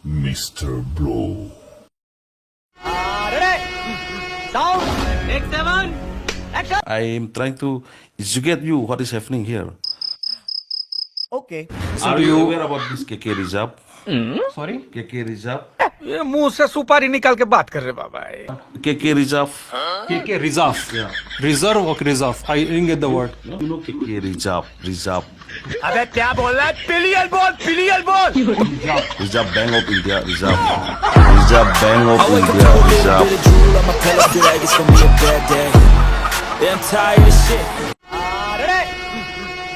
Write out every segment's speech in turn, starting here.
Mr. Blow. Ready? Sound. Take 7. Action. I am trying to educate you what is happening here. Okay. Are you aware about this KK reserve? Sorry? KK reserve? ये मुंह से सुपारी निकाल के बात कर रहे बाबा KK reserve? KK reserve. Yeah. Reserve or reserve? I didn't get the word. You know KK reserve? Reserve. अबे क्या बोल रहा है पिलियल बोल Reserve Bank of India. Reserve. Reserve Bank of India. Reserve. I'm tired of shit. Ready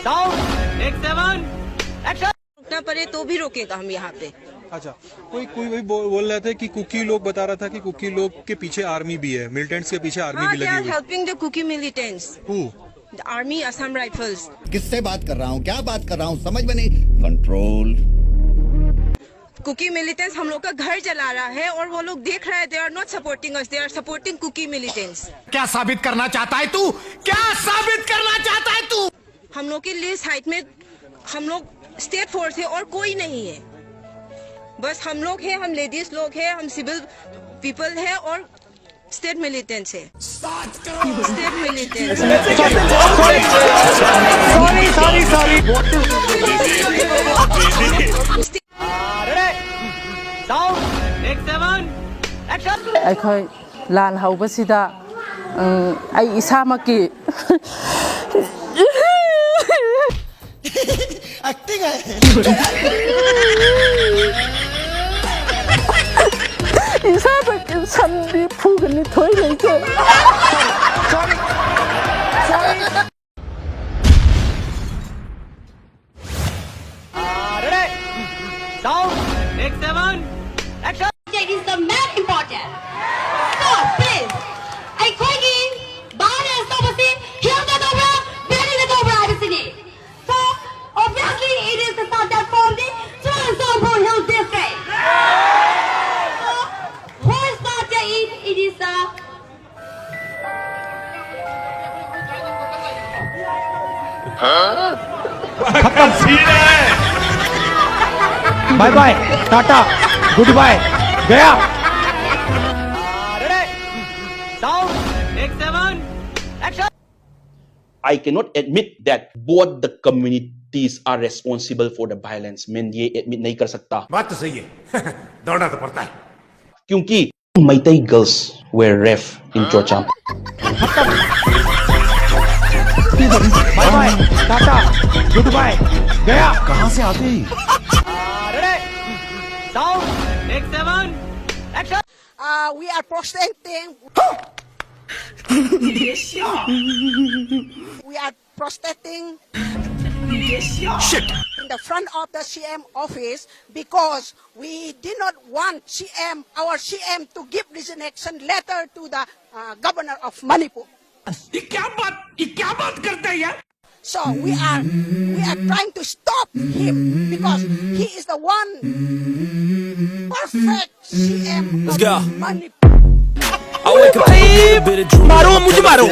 sound take 7 action रुकना पड़े तो भी रोकेगा हम यहाँ पे। अच्छा, कोई वही बोल रहा था कि कुकी लोग बता रहा था कि कुकी लोग के पीछे आर्मी भी है, मिलिटेंट्स के पीछे आर्मी भी लगी हुई है। Helping the Kuki militants. The army Assam rifles. किससे बात कर रहा हूँ, क्या बात कर रहा हूँ, समझ में नहीं। कंट्रोल। कुकी मिलिटेंट्स हम लोग का घर जला रहा है और वो लोग देख रहे हैं। They are not supporting us, they are supporting Kuki militants. क्या साबित करना चाहता है तू? क्या साबित करना चाहता है तू? हम लोग के लिए साइड में हम लोग स्टेट फोर्स है और कोई नहीं है। बस हम लोग हैं, हम लेडीज लोग हैं, हम सिविल पीपल है और स्टेट मिलिटेंट्स है। State militants. Sorry sound take 7 action ꯑꯩꯈꯣꯏ ꯂꯥꯟ ꯍꯧꯕꯁꯤꯗ ꯑꯩ ꯏꯁꯥꯃꯛꯀꯤ एक्टिंग है। 이사밖에 산비 푸근이 토이레이게 ready sound take 7 action It is the most important. So please, ꯑꯩꯈꯣꯏꯒꯤ balance ꯇꯧꯕꯁꯤ ꯍꯦꯜꯗ ꯇꯧꯕ꯭ꯔꯥ ꯕꯦꯂꯤꯗ ꯇꯧꯕ꯭ꯔꯥ ꯍꯥꯏꯕꯁꯤꯅꯤ. So obviously it is the starter from the Transformer Hill District. So who started it? It is the bye bye tata good bye गया ready sound take 7 action I cannot admit that both the communities are responsible for the violence. मैं ये admit नहीं कर सकता। बात तो सही है। दौड़ना तो पड़ता है। क्योंकि Maitai girls were raped in Chocham. Bye bye tata good bye गया कहाँ से आते हैं? Ready sound take 7 action We are protesting. We are protesting in the front of the CM office because we did not want our CM to give resignation letter to the governor of Manipur. ये क्या बात करता है यार? So we are trying to stop him because he is the one perfect CM of Manipur. I wake up with a bit of drool. मारो मुझे मारो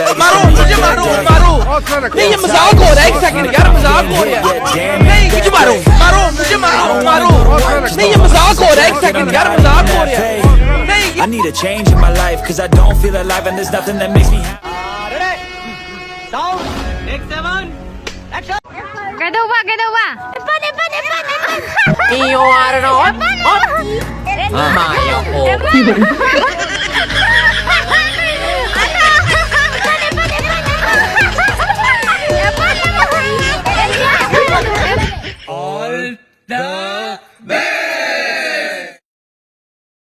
नहीं ये मजाक हो रहा है एक सेकंड यार मजाक हो रहा है नहीं मुझे मारो नहीं ये मजाक हो रहा है एक सेकंड यार मजाक हो रहा है नहीं I need a change in my life, cause I don't feel alive and there's nothing that makes me happy. Ready sound take 7 action Kaidawa. iyo araw